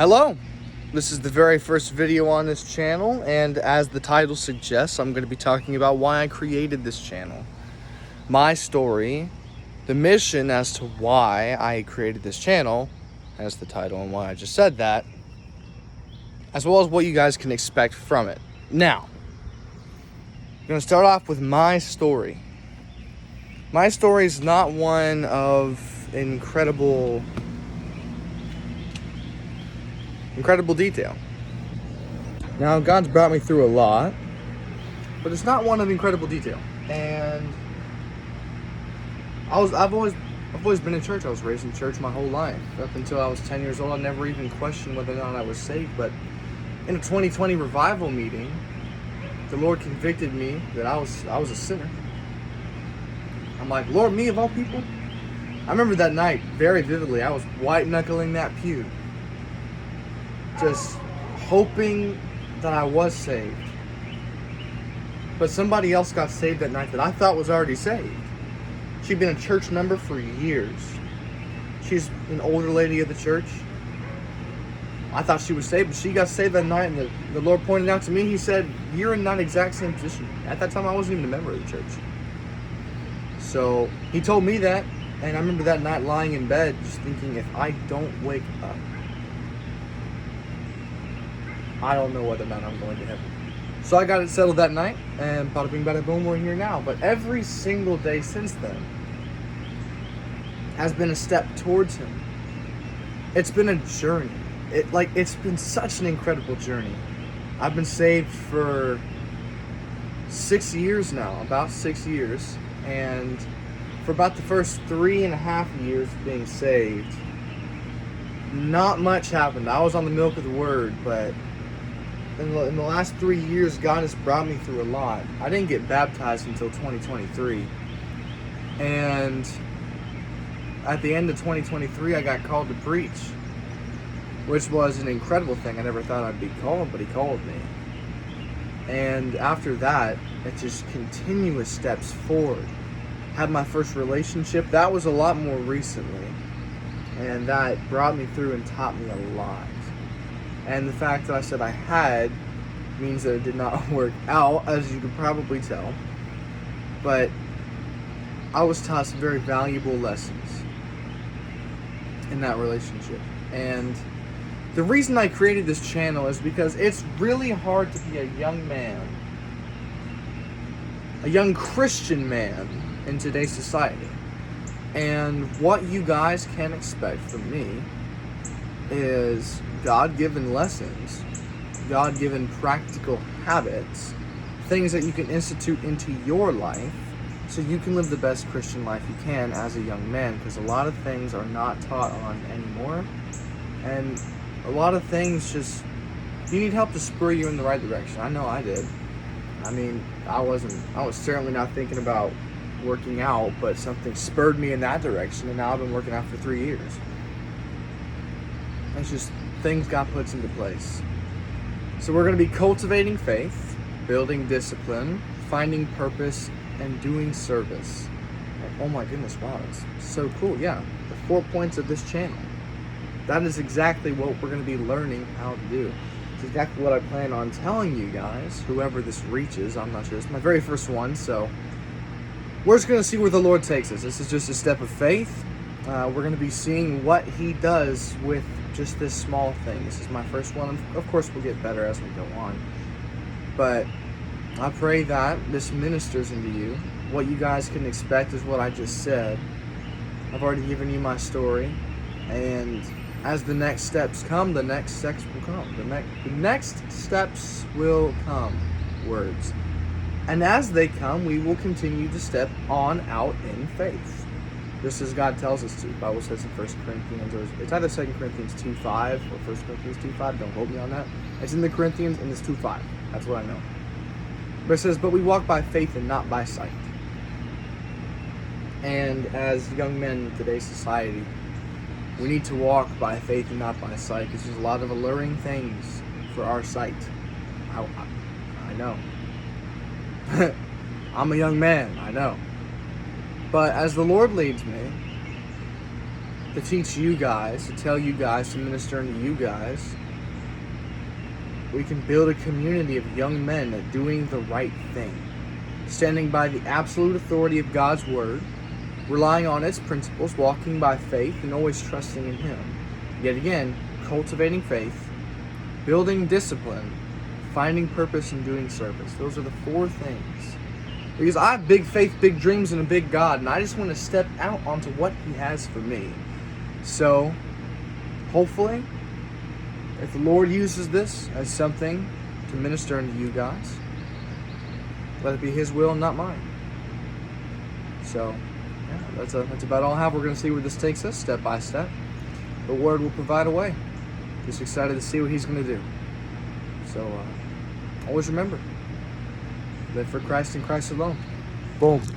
Hello, this is the very first video on this channel, and as the title suggests, I'm going to be talking about why I created this channel. My story, the mission as to why I created this channel, as the title and why I just said that, as well as what you guys can expect from it. Now, I'm going to start off with my story. My story is not one of incredible detail. Now, God's brought me through a lot, but it's not one of incredible detail. And I've always been in church. I was raised in church my whole life. Up until I was 10 years old, I never even questioned whether or not I was saved. But in a 2020 revival meeting, the Lord convicted me that I was a sinner. I'm like, Lord, me of all people? I remember that night very vividly. I was white-knuckling that pew, just hoping that I was saved. But somebody else got saved that night that I thought was already saved. She'd been a church member for years. She's an older lady of the church. I thought she was saved, but she got saved that night, and the Lord pointed out to me, He said, you're in that exact same position. At that time, I wasn't even a member of the church. So He told me that, and I remember that night lying in bed just thinking, if I don't wake up, I don't know whether or not I'm going to heaven. So I got it settled that night, and bada bing, bada boom, we're here now. But every single day since then has been a step towards Him. It's been a journey. It's been such an incredible journey. I've been saved for 6 years now, about 6 years. And for about the first 3.5 years of being saved, not much happened. I was on the milk of the Word, but in the last 3 years, God has brought me through a lot. I didn't get baptized until 2023. And at the end of 2023, I got called to preach, which was an incredible thing. I never thought I'd be called, but He called me. And after that, it's just continuous steps forward. Had my first relationship. That was a lot more recently. And that brought me through and taught me a lot. And the fact that I said I had means that it did not work out, as you could probably tell. But I was taught some very valuable lessons in that relationship. And the reason I created this channel is because it's really hard to be a young man, a young Christian man in today's society. And what you guys can expect from me is God-given lessons, God-given practical habits, things that you can institute into your life so you can live the best Christian life you can as a young man, because a lot of things are not taught on anymore, and a lot of things just, you need help to spur you in the right direction. I know I did. I mean, I was certainly not thinking about working out, but something spurred me in that direction, and now I've been working out for 3 years. It's just things got put into place. So we're going to be cultivating faith, building discipline, finding purpose, and doing service. Oh my goodness, wow, it's so cool. Yeah, the 4 points of this channel. That is exactly what we're going to be learning how to do. It's exactly what I plan on telling you guys, whoever this reaches. I'm not sure. It's my very first one, so we're just going to see where the Lord takes us. This is just a step of faith. We're going to be seeing what He does with just this small thing. This is my first one. Of course, we'll get better as we go on. But I pray that this ministers into you. What you guys can expect is what I just said. I've already given you my story. And as the next steps come, the next steps will come. The next steps will come. Words. And as they come, we will continue to step on out in faith. Just as God tells us to. The Bible says in 1 Corinthians, or it's either 2 Corinthians 2:5 or 1 Corinthians 2:5. Don't hold me on that. It's in the Corinthians and it's 2:5. That's what I know. But it says, but we walk by faith and not by sight. And as young men in today's society, we need to walk by faith and not by sight, because there's a lot of alluring things for our sight. I know. I'm a young man, I know. But as the Lord leads me, to teach you guys, to tell you guys, to minister unto you guys. We can build a community of young men that doing the right thing, standing by the absolute authority of God's Word, relying on its principles, walking by faith, and always trusting in Him. Yet again, cultivating faith, building discipline, finding purpose, and doing service. Those are the 4 things. Because I have big faith, big dreams, and a big God, and I just want to step out onto what He has for me. So, hopefully, if the Lord uses this as something to minister unto you guys, let it be His will and not mine. So, yeah, that's about all I have. We're going to see where this takes us, step by step. The Word will provide a way. Just excited to see what He's going to do. So, always remember, live for Christ and Christ alone. Boom.